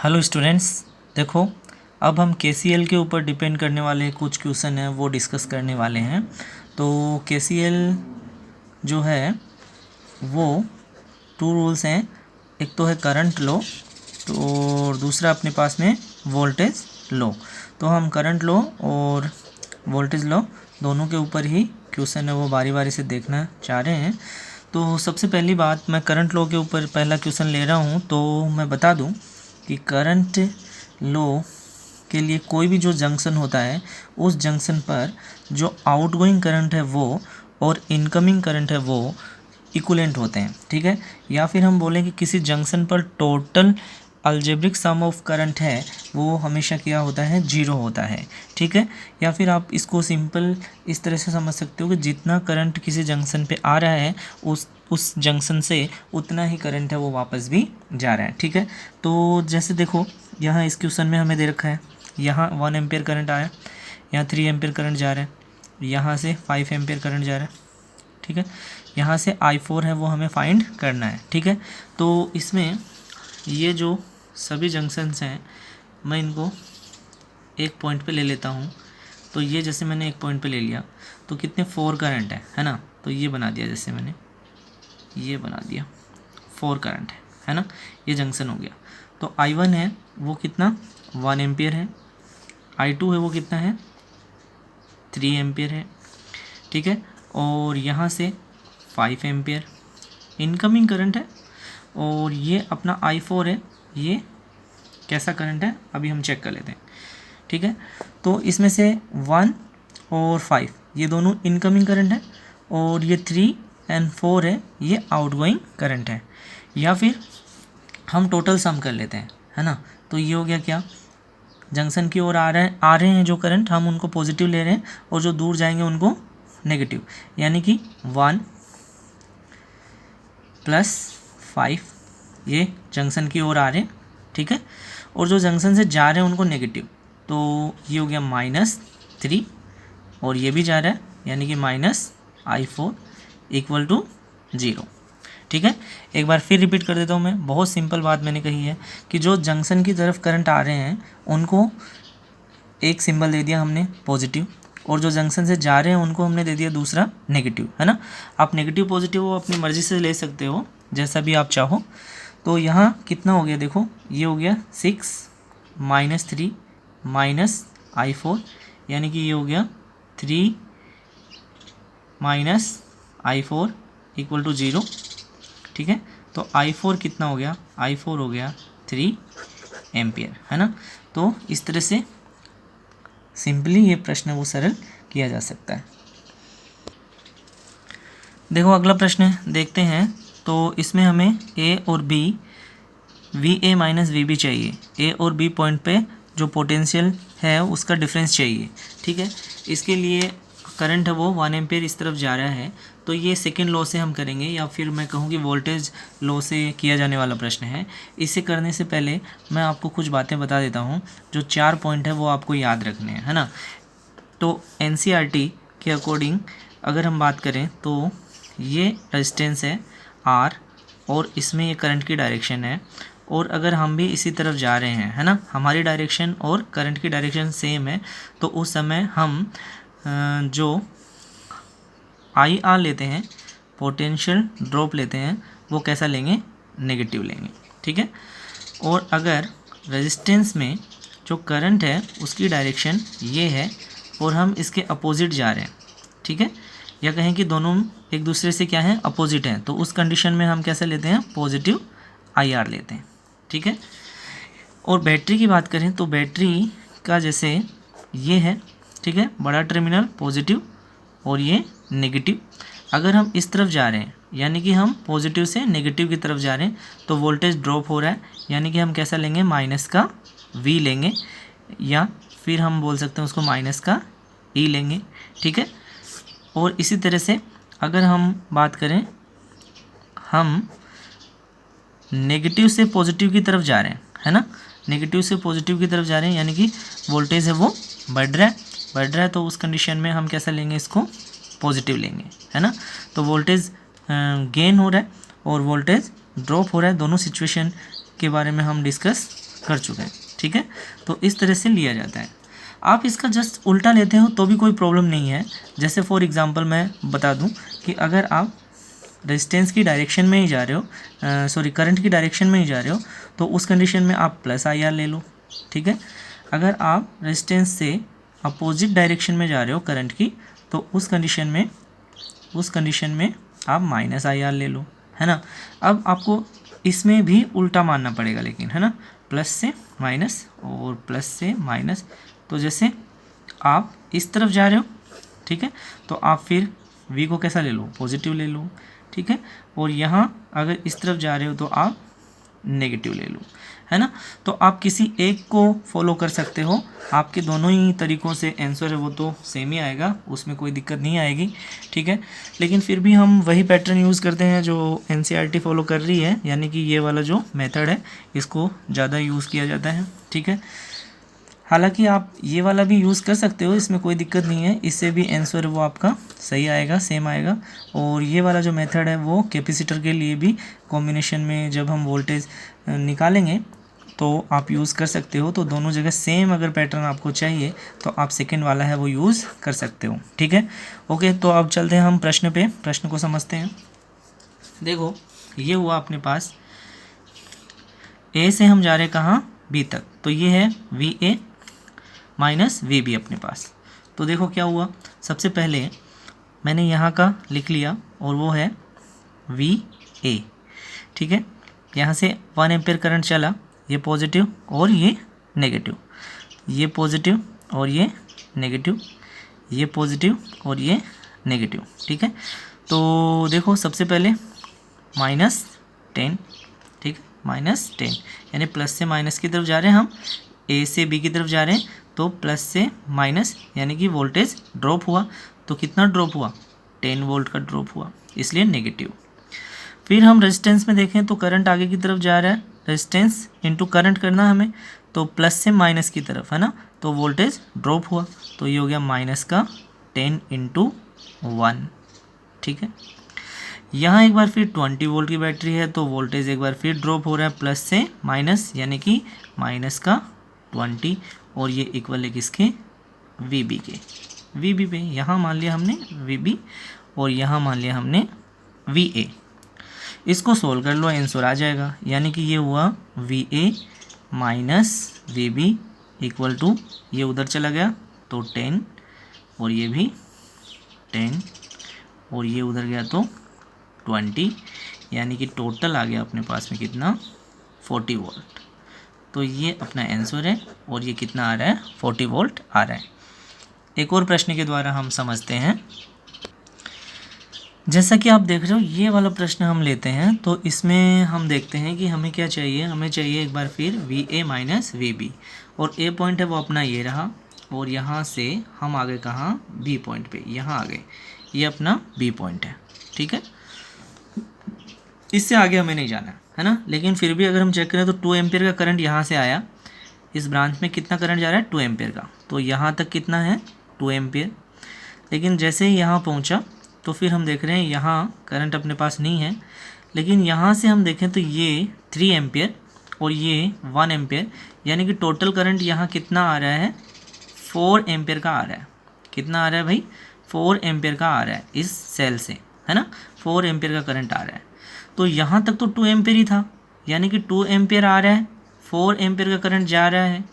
Hello students, देखो अब हम KCL के ऊपर डिपेंड करने वाले कुछ क्वेश्चन हैं वो डिस्कस करने वाले हैं। तो KCL जो है वो टू रूल्स हैं, एक तो है करंट लो तो और दूसरा अपने पास में वोल्टेज लो। तो हम करंट लो और वोल्टेज लो दोनों के ऊपर ही क्वेश्चन है वो बारी बारी से देखना चाह रहे हैं। तो सबसे पहली बात, मैं करंट लो के ऊपर पहला क्वेश्चन ले रहा हूँ। तो मैं बता दूँ कि करंट लो के लिए कोई भी जो जंक्शन होता है उस जंक्शन पर जो आउटगोइंग करंट है वो और इनकमिंग करंट है वो इक्विवेलेंट होते हैं, ठीक है। या फिर हम बोलें कि किसी जंक्शन पर total algebraic sum of current है वो हमेशा क्या होता है, जीरो होता है, ठीक है। या फिर आप इसको सिंपल इस तरह से समझ सकते हो कि जितना करंट किसी जंक्शन पे आ रहा है उस जंक्शन से उतना ही करंट है वो वापस भी जा रहा है, ठीक है। तो जैसे देखो यहाँ इस क्वेश्चन में हमें दे रखा है, यहाँ 1 एम्पियर करंट आया, यहाँ 3 एम्पियर करंट जा रहा है, यहाँ से 5 एम्पियर करंट जा रहा है, ठीक है। यहाँ से I4 है वो हमें फाइंड करना है, ठीक है। तो इसमें ये जो सभी जंक्शंस हैं मैं इनको एक पॉइंट पे ले लेता हूँ। तो ये जैसे मैंने एक पॉइंट पे ले लिया तो कितने 4 करंट है ना। तो ये बना दिया, जैसे मैंने ये बना दिया 4 करंट है ना, ये जंक्शन हो गया। तो I1 है वो कितना 1 एम्पियर है, I2 है वो कितना है 3 एम्पियर है, ठीक है। और यहाँ से 5 एम्पियर इनकमिंग करंट है और ये अपना I4 है, ये कैसा करंट है अभी हम चेक कर लेते हैं, ठीक है। तो इसमें से 1 और 5 ये दोनों इनकमिंग करंट है और ये 3 और 4 है ये आउटगोइंग करंट है। या फिर हम टोटल सम कर लेते हैं, है ना। तो ये हो गया क्या, जंक्शन की ओर आ रहे हैं जो करंट हम उनको पॉजिटिव ले रहे हैं और जो दूर जाएंगे उनको नेगेटिव, यानी कि 1 + 5 ये जंक्शन की ओर आ रहे हैं, ठीक है। और जो जंक्शन से जा रहे हैं उनको नेगेटिव, तो ये हो गया -3 और ये भी जा रहा है यानी कि -I4 = 0, ठीक है। एक बार फिर रिपीट कर देता हूँ, मैं बहुत सिंपल बात मैंने कही है कि जो जंक्शन की तरफ करंट आ रहे हैं उनको एक सिंबल दे दिया हमने पॉजिटिव और जो जंक्शन से जा रहे हैं उनको हमने दे दिया दूसरा नेगेटिव, है ना। आप नेगेटिव पॉजिटिव वो अपनी मर्ज़ी से ले सकते हो जैसा भी आप चाहो। तो यहाँ कितना हो गया, देखो ये हो गया 6 -3 -I4 यानी कि ये हो गया 3 -I4 = 0, ठीक है। तो I4 कितना हो गया, I4 हो गया 3 एम्पियर, है ना। तो इस तरह से सिंपली ये प्रश्न वो सरल किया जा सकता है। देखो अगला प्रश्न देखते हैं। तो इसमें हमें A और B VA - VB चाहिए। A और B पॉइंट पे जो पोटेंशियल है उसका डिफरेंस चाहिए, ठीक है। इसके लिए करंट है वो 1 एम्पियर इस तरफ जा रहा है, तो ये सेकेंड लॉ से हम करेंगे या फिर मैं कहूँ कि वोल्टेज लॉ से किया जाने वाला प्रश्न है। इसे करने से पहले मैं आपको कुछ बातें बता देता हूँ, जो 4 पॉइंट है वो आपको याद रखने हैं, है ना। तो NCERT के अकॉर्डिंग अगर हम बात करें तो ये रेजिस्टेंस है R और इसमें ये करंट की डायरेक्शन है और अगर हम भी इसी तरफ जा रहे हैं, है ना, हमारी डायरेक्शन और करंट की डायरेक्शन सेम है, तो उस समय हम जो IR लेते हैं, पोटेंशियल ड्रॉप लेते हैं, वो कैसा लेंगे, नेगेटिव लेंगे, ठीक है। और अगर रेजिस्टेंस में जो करंट है उसकी डायरेक्शन ये है और हम इसके अपोजिट जा रहे हैं, ठीक है, या कहें कि दोनों एक दूसरे से क्या है, अपोजिट हैं, तो उस कंडीशन में हम कैसे लेते हैं, पॉजिटिव IR लेते हैं, ठीक है। और बैटरी की बात करें तो बैटरी का जैसे ये है, ठीक है, बड़ा टर्मिनल पॉजिटिव और ये नेगेटिव। अगर हम इस तरफ जा रहे हैं यानी कि हम पॉजिटिव से नेगेटिव की तरफ जा रहे हैं तो वोल्टेज ड्रॉप हो रहा है, यानी कि हम कैसा लेंगे, माइनस का V लेंगे या फिर हम बोल सकते हैं उसको माइनस का E लेंगे, ठीक है। और इसी तरह से अगर हम बात करें, हम नेगेटिव से पॉजिटिव की तरफ जा रहे हैं, है ना, नेगेटिव से पॉजिटिव की तरफ जा रहे हैं यानी कि वोल्टेज है वो बढ़ रहा है, तो उस कंडीशन में हम कैसा लेंगे, इसको पॉजिटिव लेंगे, है ना। तो वोल्टेज गेन हो रहा है और वोल्टेज ड्रॉप हो रहा है, दोनों सिचुएशन के बारे में हम डिस्कस कर चुके हैं। ठीक है, तो इस तरह से लिया जाता है। आप इसका जस्ट उल्टा लेते हो तो भी कोई प्रॉब्लम नहीं है। जैसे फॉर एग्जांपल मैं बता दूं कि अगर आप रेजिस्टेंस की डायरेक्शन में ही जा रहे हो, सॉरी करंट की डायरेक्शन में ही जा रहे हो, तो उस कंडीशन में आप प्लस आई आर ले लो। ठीक है, अगर आप रेजिस्टेंस से अपोजिट डायरेक्शन में जा रहे हो करंट की, तो उस कंडीशन में आप माइनस आई आर ले लो, है ना। अब आपको इसमें भी उल्टा मानना पड़ेगा लेकिन, है ना, प्लस से माइनस और प्लस से माइनस। तो जैसे आप इस तरफ जा रहे हो, ठीक है, तो आप फिर v को कैसा ले लो, पॉजिटिव ले लो। ठीक है, और यहाँ अगर इस तरफ जा रहे हो तो आप नेगेटिव ले लो, है ना। तो आप किसी एक को फॉलो कर सकते हो, आपके दोनों ही तरीक़ों से आंसर है वो तो सेम ही आएगा, उसमें कोई दिक्कत नहीं आएगी। ठीक है, लेकिन फिर भी हम वही पैटर्न यूज़ करते हैं जो एनसीईआरटी फॉलो कर रही है, यानी कि ये वाला जो मेथड है इसको ज़्यादा यूज़ किया जाता है। ठीक है, हालांकि आप ये वाला भी यूज़ कर सकते हो, इसमें कोई दिक्कत नहीं है, इससे भी आंसर वो आपका सही आएगा, सेम आएगा। और ये वाला जो मेथड है वो कैपेसिटर के लिए भी कॉम्बिनेशन में जब हम वोल्टेज निकालेंगे तो आप यूज़ कर सकते हो। तो दोनों जगह सेम अगर पैटर्न आपको चाहिए तो आप सेकंड वाला है वो यूज़ कर सकते हो। ठीक है, ओके, तो अब चलते हैं हम प्रश्न पे, प्रश्न को समझते हैं। देखो, ये हुआ अपने पास ए से हम जा रहे कहाँ, बी तक, तो ये है V A minus V B अपने पास। तो देखो क्या हुआ, सबसे पहले मैंने यहाँ का लिख लिया और वो है वी ए। ठीक है, यहाँ से 1 एम्पेयर करंट चला, ये पॉजिटिव और ये नेगेटिव, ये पॉजिटिव और ये नेगेटिव, ये पॉजिटिव और ये नेगेटिव। ठीक है, तो देखो सबसे पहले -10, ठीक है, -10 यानी प्लस से माइनस की तरफ जा रहे हैं हम, ए से बी की तरफ जा रहे हैं, तो प्लस से माइनस यानी कि वोल्टेज ड्रॉप हुआ। तो कितना ड्रॉप हुआ, 10 वोल्ट का ड्रॉप हुआ, इसलिए नेगेटिव। फिर हम रेजिस्टेंस में देखें तो करंट आगे की तरफ जा रहा है, रेजिस्टेंस इनटू करंट करना हमें, तो प्लस से माइनस की तरफ, है ना, तो वोल्टेज ड्रॉप हुआ, तो ये हो गया माइनस का 10 × 1। ठीक है, यहाँ एक बार फिर 20 वोल्ट की बैटरी है, तो वोल्टेज एक बार फिर ड्रॉप हो रहा है प्लस से माइनस, यानी कि माइनस का 20, और ये इक्वल है किसके, वी बी के, वी बी पे। यहाँ मान लिया हमने वी बी और यहाँ मान लिया हमने वी ए। इसको सोल्व कर लो, आंसर आ जाएगा, यानी कि ये हुआ V A minus V B equal to, ये उधर चला गया तो 10 और ये भी 10 और ये उधर गया तो 20, यानी कि टोटल आ गया अपने पास में कितना, 40 वोल्ट। तो ये अपना आंसर है और ये कितना आ रहा है, 40 वोल्ट आ रहा है। एक और प्रश्न के द्वारा हम समझते हैं। जैसा कि आप देख रहे हो ये वाला प्रश्न हम लेते हैं, तो इसमें हम देखते हैं कि हमें क्या चाहिए, हमें चाहिए एक बार फिर V A minus V B, और ए पॉइंट है वो अपना ये रहा, और यहाँ से हम आ गए कहाँ, बी पॉइंट पे, यहाँ आ गए, ये अपना बी पॉइंट है। ठीक है, इससे आगे हमें नहीं जाना है ना, लेकिन फिर भी अगर हम चेक करें तो 2 एम्पियर का करंट यहाँ से आया, इस ब्रांच में कितना करंट जा रहा है, 2 एम्पियर का, तो यहाँ तक कितना है, 2 एम्पियर। लेकिन जैसे ही यहाँ पहुँचा तो फिर हम देख रहे हैं यहाँ करंट अपने पास नहीं है, लेकिन यहाँ से हम देखें तो ये 3 एम्पियर और ये 1 एम्पियर, यानी कि टोटल करंट यहाँ कितना आ रहा है, 4 एम्पियर का आ रहा है। कितना आ रहा है भाई, 4 एम्पियर का आ रहा है इस सेल से, है ना, 4 एम्पियर का करंट आ रहा है। तो यहाँ तक तो 2 एम्पियर ही था, यानी कि 2 एम्पियर आ रहा है, 4 एम्पियर का करंट जा रहा है,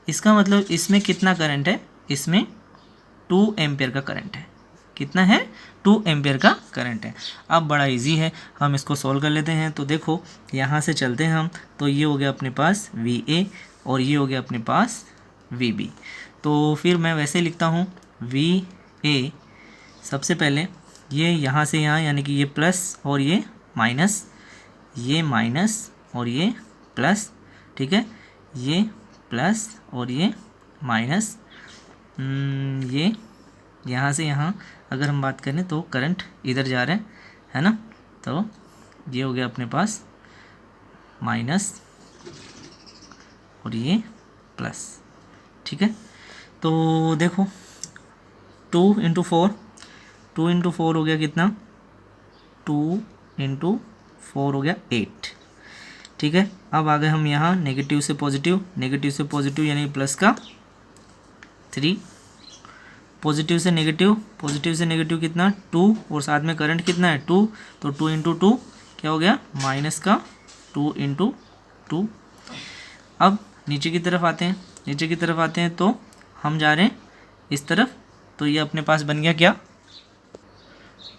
इसका मतलब इसमें कितना करंट है, इसमें 2 एम्पियर का करंट है। कितना है, 2 एम्पियर का करंट है। अब बड़ा इजी है, हम इसको सॉल्व कर लेते हैं। तो देखो यहाँ से चलते हैं हम, तो ये हो गया अपने पास वी ए और ये हो गया अपने पास वी बी। तो फिर मैं वैसे लिखता हूँ वी ए, सबसे पहले ये यहाँ से यहाँ, यानी कि ये प्लस और ये माइनस, ये माइनस और ये प्लस, ठीक है, ये प्लस और ये माइनस, ये यहाँ से यहाँ अगर हम बात करें तो करंट इधर जा रहा है ना, तो ये हो गया अपने पास माइनस और ये प्लस। ठीक है, तो देखो 2 × 4, 2 × 4 हो गया कितना, 2 × 4 हो गया 8। ठीक ठीक है। अब आ गए हम यहाँ नेगेटिव से पॉजिटिव यानी प्लस का 3, पॉजिटिव से नेगेटिव कितना 2, और साथ में करंट कितना है 2, तो 2 इंटू 2 क्या हो गया माइनस का 2 इंटू 2। अब नीचे की तरफ आते हैं तो हम जा रहे हैं इस तरफ, तो ये अपने पास बन गया क्या,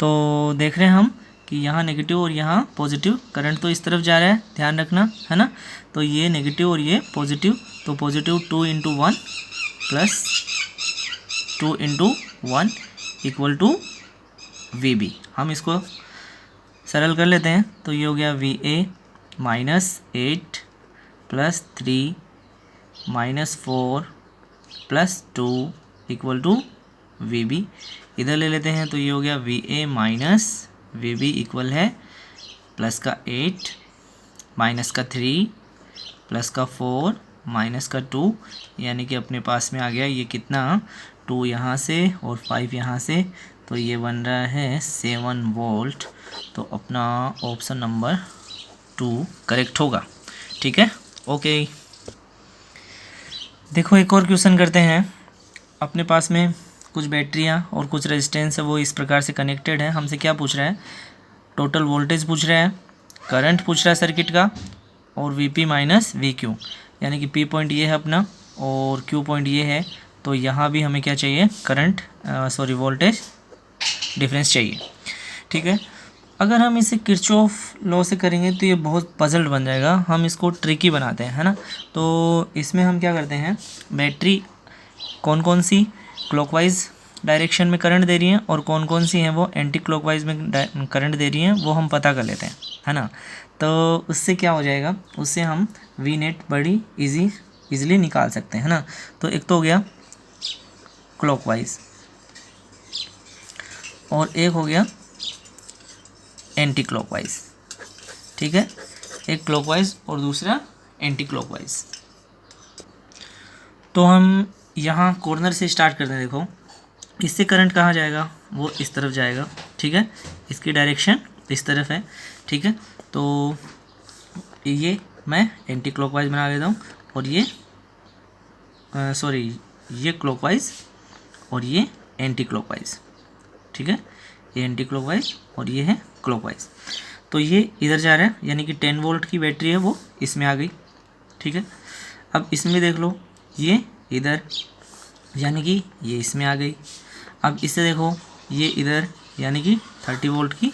तो देख रहे हैं हम कि यहाँ नेगेटिव और यहाँ पॉजिटिव, करंट तो इस तरफ जा रहा है, ध्यान रखना है ना। तो ये नेगेटिव और ये पॉजिटिव, तो positive 2 into 1 plus 2 into 1 equal to VB। हम इसको सरल कर लेते हैं, तो ये हो गया VA minus 8 plus 3 minus 4 plus 2 equal to VB। इधर ले लेते हैं, तो ये हो गया VA माइनस VB इक्वल है प्लस का 8 माइनस का 3 प्लस का 4 माइनस का 2, यानी कि अपने पास में आ गया ये कितना 2 यहाँ से और 5 यहाँ से, तो ये बन रहा है 7 वोल्ट। तो अपना ऑप्शन नंबर 2 करेक्ट होगा। ठीक है, ओके। देखो एक और क्वेश्चन करते हैं। अपने पास में कुछ बैटरियां और कुछ रेजिस्टेंस है, वो इस प्रकार से कनेक्टेड है। हमसे क्या पूछ रहा है, टोटल वोल्टेज पूछ रहा है, करंट पूछ रहा है सर्किट का, और VP माइनस VQ, यानी कि P पॉइंट ये है अपना और Q पॉइंट ये है। तो यहाँ भी हमें क्या चाहिए, वोल्टेज डिफरेंस चाहिए। ठीक है, अगर हम इसे किरचॉफ लॉ से करेंगे तो ये बहुत पजल्ड बन जाएगा, हम इसको ट्रिकी बनाते हैं, है ना। तो इसमें हम क्या करते हैं, बैटरी कौन कौन सी क्लॉकवाइज डायरेक्शन में करंट दे रही हैं और कौन कौन सी हैं वो एंटी क्लॉकवाइज में करंट दे रही हैं, वो हम पता कर लेते हैं, है ना। तो उससे क्या हो जाएगा, उससे हम V नेट बड़ी इजीली निकाल सकते हैं, है ना। तो एक तो हो गया क्लॉकवाइज और एक हो गया एंटी क्लॉकवाइज। ठीक है, एक क्लॉकवाइज और दूसरा एंटी क्लॉकवाइज। तो हम यहाँ कॉर्नर से स्टार्ट करते हैं। देखो इससे करंट कहाँ जाएगा, वो इस तरफ जाएगा। ठीक है, इसकी डायरेक्शन इस तरफ है। ठीक है, तो ये मैं एंटी क्लॉकवाइज बना लेता हूँ और ये ये क्लॉकवाइज और ये एंटी क्लॉकवाइज। ठीक है, ये एंटी क्लॉकवाइज और ये है क्लॉकवाइज। तो ये इधर जा रहा है, यानी कि 10 वोल्ट की बैटरी है वो इसमें आ गई। ठीक है, अब इसमें देख लो, ये इधर यानी कि ये इसमें आ गई। अब इससे देखो ये इधर यानी कि 30 वोल्ट की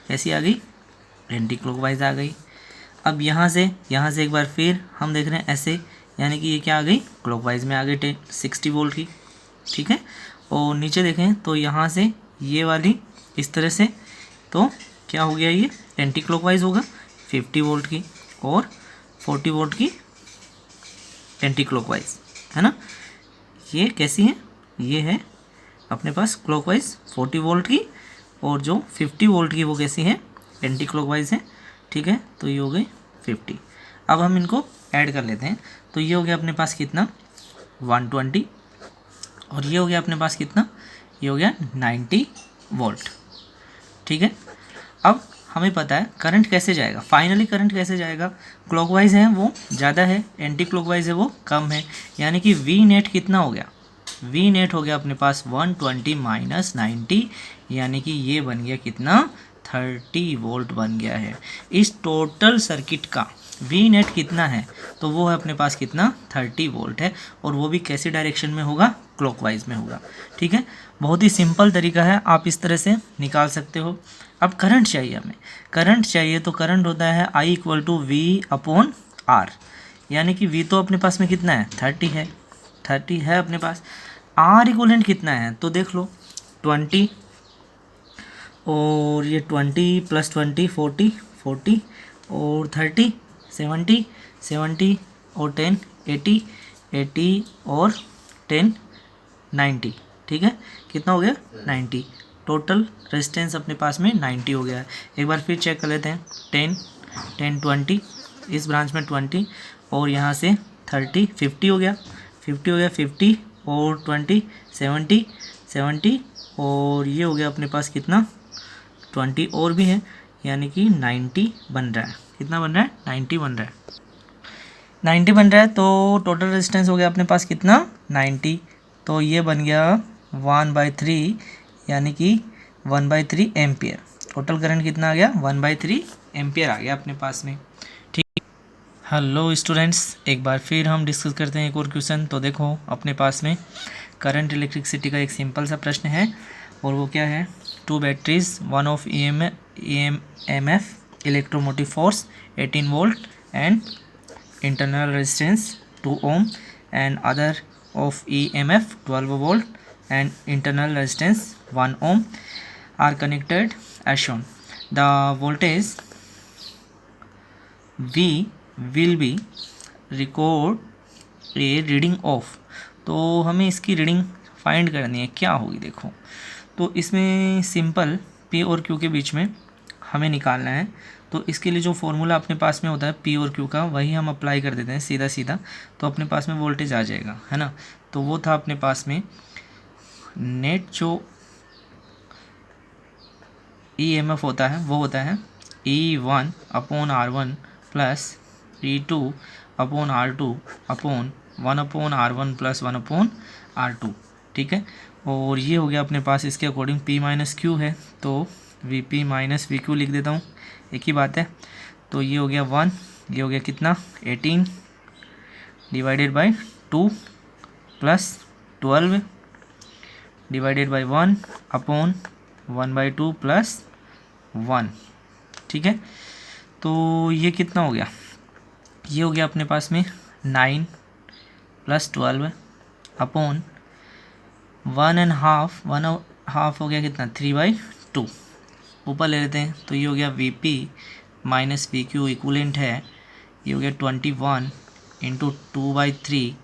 कैसी आ गई, एंटी क्लॉकवाइज आ गई। अब यहाँ से एक बार फिर हम देख रहे हैं ऐसे, यानी कि ये क्या आ गई, क्लॉकवाइज में आ गई 60 वोल्ट की। ठीक है, और नीचे देखें तो यहाँ से ये वाली इस तरह से, तो क्या हो गया, ये एंटी क्लॉकवाइज होगा 50 वोल्ट की और 40 वोल्ट की एंटी क्लॉकवाइज, है ना। ये कैसी है, ये है अपने पास क्लॉकवाइज 40 वोल्ट की, और जो 50 वोल्ट की वो कैसी है, एंटी क्लॉकवाइज है। ठीक है, तो ये हो गई 50। अब हम इनको ऐड कर लेते हैं, तो ये हो गया अपने पास कितना 120, और ये हो गया अपने पास कितना, ये हो गया 90 वोल्ट। ठीक है, अब हमें पता है करंट कैसे जाएगा, फाइनली करंट कैसे जाएगा, क्लॉकवाइज है वो ज़्यादा है, एंटी क्लॉकवाइज है वो कम है, यानी कि V नेट कितना हो गया, V नेट हो गया अपने पास 120 माइनस 90, यानी कि ये बन गया कितना 30 वोल्ट बन गया है। इस टोटल सर्किट का V नेट कितना है, तो वो है अपने पास कितना 30 वोल्ट है, और वो भी कैसी डायरेक्शन में होगा, क्लॉकवाइज में होगा। ठीक है, बहुत ही सिंपल तरीका है, आप इस तरह से निकाल सकते हो। अब करंट चाहिए हमें, करंट चाहिए तो करंट होता है I इक्वल टू V/R, यानी कि V तो अपने पास में कितना है 30 है अपने पास, R इक्वलेंट कितना है, तो देख लो 20 और ये 20 प्लस 20 40 और 30 70 और 10 80 और 10 90। ठीक है, कितना हो गया 90, टोटल रेजिस्टेंस अपने पास में 90 हो गया है। एक बार फिर चेक कर लेते हैं, 10 20, इस ब्रांच में 20 और यहाँ से 30 50 हो गया 50 और 20 70 और ये हो गया अपने पास कितना 20 और भी है, यानी कि 90 बन रहा है। कितना बन रहा है, 90 बन रहा है, 90 बन रहा है। तो टोटल रेजिस्टेंस हो गया अपने पास कितना, 90। तो ये बन गया 1/3, यानी कि 1/3 एम्पियर। टोटल करंट कितना आ गया, 1/3 एम्पियर आ गया अपने पास में। ठीक, हेलो स्टूडेंट्स, एक बार फिर हम डिस्कस करते हैं एक और क्वेश्चन। तो देखो अपने पास में करंट इलेक्ट्रिसिटी का एक सिंपल सा प्रश्न है, और वो क्या है, 2 batteries, one of EMF electromotive force 18 volt and internal resistance 2 ohm and other of EMF 12 volt and internal resistance 1 ohm are connected as shown. The voltage V will be record a reading of। तो हमें इसकी reading find करनी है, क्या होगी देखो। तो इसमें सिंपल P और Q के बीच में हमें निकालना है। तो इसके लिए जो फॉर्मूला अपने पास में होता है P और Q का, वही हम अप्लाई कर देते हैं सीधा सीधा, तो अपने पास में वोल्टेज आ जाएगा, है ना। तो वो था अपने पास में नेट जो EMF होता है वो होता है E1/R1 plus E2/R2 upon 1/R1 plus 1/R2। ठीक है, और ये हो गया अपने पास इसके अकॉर्डिंग P माइनस Q है, तो VP माइनस VQ लिख देता हूँ, एक ही बात है। तो ये हो गया 1, ये हो गया कितना 18 divided by 2 plus 12 divided by 1 upon 1/2 plus 1। ठीक है, तो ये कितना हो गया, ये हो गया अपने पास में 9 प्लस 12 अपॉन 1.5 हो गया कितना 3/2, ऊपर ले लेते हैं। तो ये हो गया VP माइनस VQ इक्वलेंट है, ये हो गया 21 इंटू 2/3।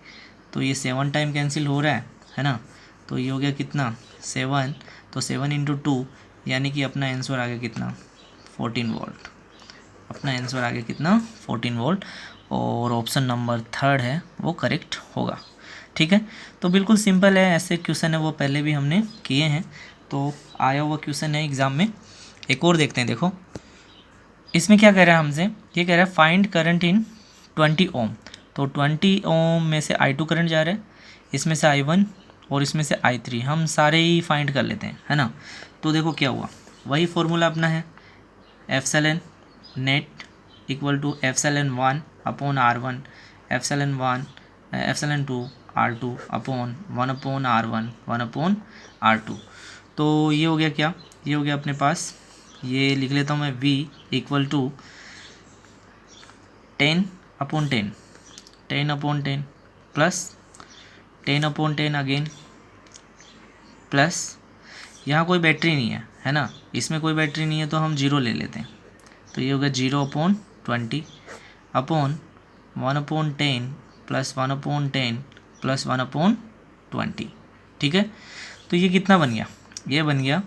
तो ये 7 टाइम कैंसिल हो रहा है ना। तो ये हो गया कितना 7, तो 7 इंटू 2, यानी कि अपना आंसर आ गया कितना 14 वोल्ट। अपना आंसर आ गया कितना 14 वोल्ट, और ऑप्शन नंबर 3 है वो करेक्ट होगा। ठीक है, तो बिल्कुल सिंपल है, ऐसे क्वेश्चन है वो पहले भी हमने किए हैं, तो आया हुआ क्वेश्चन है एग्ज़ाम में। एक और देखते हैं, देखो इसमें क्या कह रहा है हमसे, ये कह रहा है फाइंड करंट इन 20 ओम। तो 20 ओम में से I2 करंट जा रहा है, इसमें से I1 और इसमें से I3, हम सारे ही फाइंड कर लेते हैं, है ना। तो देखो क्या हुआ, वही फॉर्मूला अपना है, एप्सिलॉन नेट इक्वल टू एप्सिलॉन1/R1 एप्सिलॉन2/R2 अपॉन 1/R1 1/R2। तो ये हो गया क्या, ये हो गया अपने पास, ये लिख लेता हूँ मैं V equal to 10/10 10/10 plus 10/10 again plus, यहाँ कोई बैटरी नहीं है ना, इसमें कोई बैटरी नहीं है तो हम 0 ले लेते हैं। तो ये होगा 0/20 अपॉन 1/10 प्लस 1/10 प्लस 1/20। ठीक है, तो ये कितना बन गया, ये बन गया,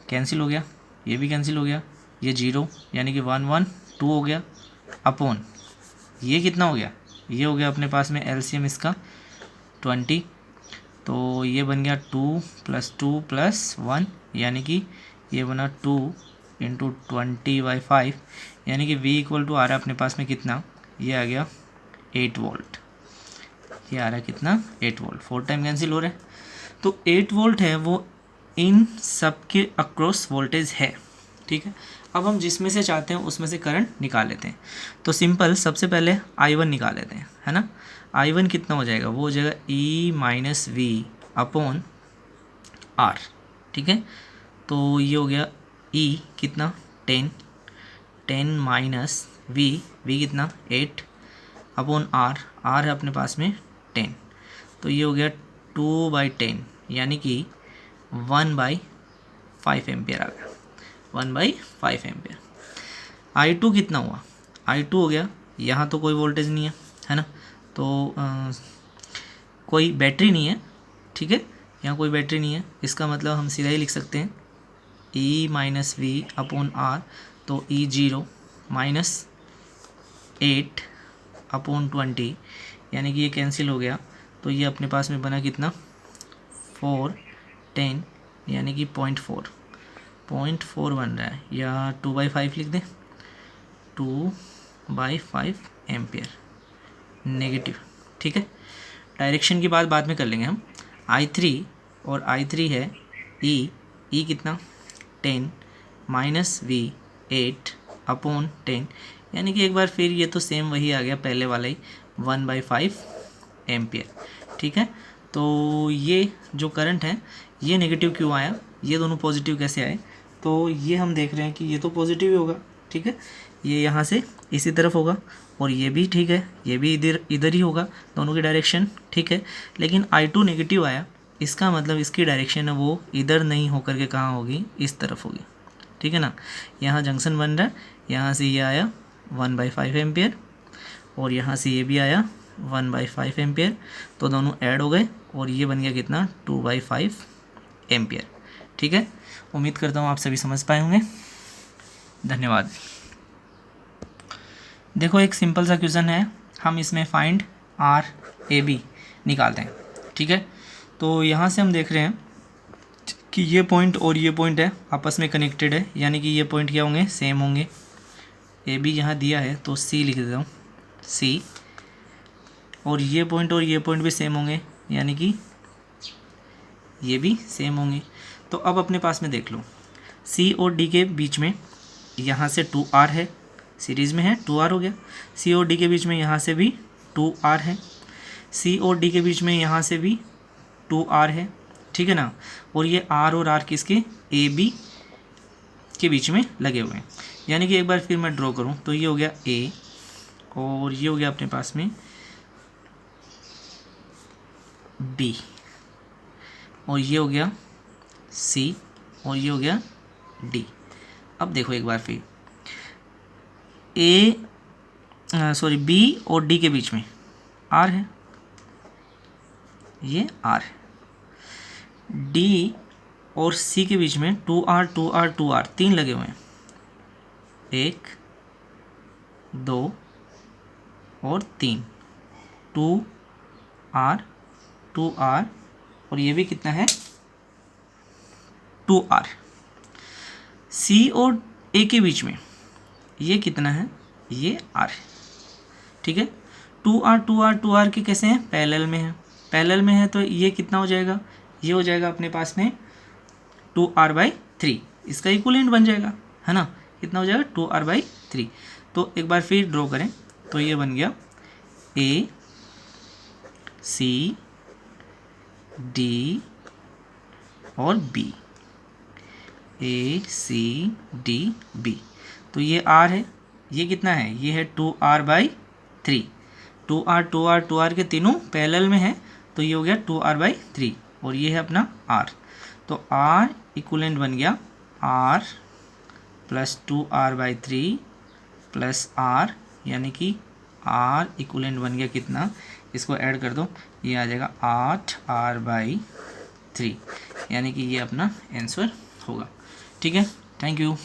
कैंसिल हो गया, ये भी कैंसिल हो गया, ये 0 यानी कि 1/2 हो गया, अपॉन ये कितना हो गया, ये हो गया अपने पास में LCM इसका 20। तो ये बन गया 2 + 2 + 1, यानी कि ये बना 2 इंटू 20/5, यानी कि V इक्वल टू आ रहा है अपने पास में कितना, ये आ गया 8 वोल्ट। ये आ रहा है कितना 8 वोल्ट, 4 टाइम कैंसिल हो रहा है। तो 8 वोल्ट है वो इन सब के अक्रॉस वोल्टेज है। ठीक है, अब हम जिसमें से चाहते हैं उसमें से करंट निकाल लेते हैं। तो सिंपल सबसे पहले I1 निकाल लेते हैं, है ना। I1 कितना हो जाएगा, वो हो जाएगा E minus V upon R। ठीक है, तो ये हो गया E कितना 10 माइनस V कितना 8 अपॉन R है अपने पास में 10। तो ये हो गया 2/10, यानी कि 1/5 एम्पियर आ गया, 1/5 एम्पियर। I2 कितना हुआ, I2 हो गया, यहाँ तो कोई वोल्टेज नहीं है ना, तो कोई बैटरी नहीं है। ठीक है, यहाँ कोई बैटरी नहीं है, इसका मतलब हम सीधा ही लिख सकते हैं E minus V upon R। तो E0 माइनस 8/20, यानी कि ये कैंसिल हो गया। तो ये अपने पास में बना कितना 4/10, यानी कि 0.4 बन रहा है, या 2/5 लिख दें, 2 बाई 5 एम्पियर नेगेटिव। ठीक है, डायरेक्शन की बात बाद में कर लेंगे हम। I3 और I3 है E कितना 10 माइनस V 8 अपॉन 10, यानी कि एक बार फिर ये तो सेम वही आ गया पहले वाला ही 1/5 एम्पियर। ठीक है, तो ये जो करंट है ये नेगेटिव क्यों आया, ये दोनों पॉजिटिव कैसे आए, तो ये हम देख रहे हैं कि ये तो पॉजिटिव ही होगा। ठीक है, ये यहाँ से इसी तरफ होगा और ये भी ठीक है, ये भी इधर ही होगा, दोनों की डायरेक्शन ठीक है। लेकिन I2 नेगेटिव आया, इसका मतलब इसकी डायरेक्शन है वो इधर नहीं होकर के कहाँ होगी, इस तरफ होगी। ठीक है ना, यहाँ जंक्शन बन रहा है, यहाँ से ये आया 1/5 एम्पियर और यहाँ से ये भी आया 1/5 एम्पियर, तो दोनों ऐड हो गए और ये बन गया कितना 2/5 एम्पियर। ठीक है, उम्मीद करता हूँ आप सभी समझ पाए होंगे। धन्यवाद। देखो एक सिंपल सा क्वेश्चन है, हम इसमें फाइंड RAB निकालते हैं। ठीक है, तो यहाँ से हम देख रहे हैं कि ये पॉइंट और ये पॉइंट है आपस में कनेक्टेड है, यानी कि ये पॉइंट क्या होंगे, सेम होंगे। AB यहाँ दिया है तो C लिख देता हूँ, C, और ये पॉइंट भी सेम होंगे, यानी कि ये भी सेम होंगे। तो अब अपने पास में देख लो, C और D के बीच में यहाँ से 2R है, सीरीज़ में है 2R हो गया। C और D के बीच में यहाँ से भी 2R है, C और D के बीच में यहाँ से भी 2R है। ठीक है ना, और ये R और R किसके, AB के बीच में लगे हुए हैं। यानी कि एक बार फिर मैं ड्रॉ करूँ तो ये हो गया A और ये हो गया अपने पास में B और ये हो गया C और ये हो गया D। अब देखो एक बार फिर B और D के बीच में R है, ये R है। D और C के बीच में 2R 2R 2R 3 लगे हुए हैं, 1 2 और 3, 2R 2R और ये भी कितना है 2R। C और A के बीच में ये कितना है, ये R है। ठीक है, 2R 2R 2R के कैसे हैं, पैरेलल में है, पैरेलल में है तो ये कितना हो जाएगा, ये हो जाएगा अपने पास में 2R/3, इसका इक्विवेलेंट बन जाएगा, है ना, कितना हो जाएगा 2R/3। तो एक बार फिर ड्रॉ करें तो ये बन गया A C D और B, A C D B। तो ये R है, ये कितना है, ये है 2R/3, 2R 2R 2R के तीनों पैरेलल में है तो ये हो गया 2R/3 और ये है अपना R। तो R इक्विवेलेंट बन गया R + 2R/3 + R, यानी कि R इक्विवेलेंट बन गया कितना, इसको ऐड कर दो, ये आ जाएगा 8R/3, यानी कि ये अपना आंसर होगा। ठीक है, थैंक यू।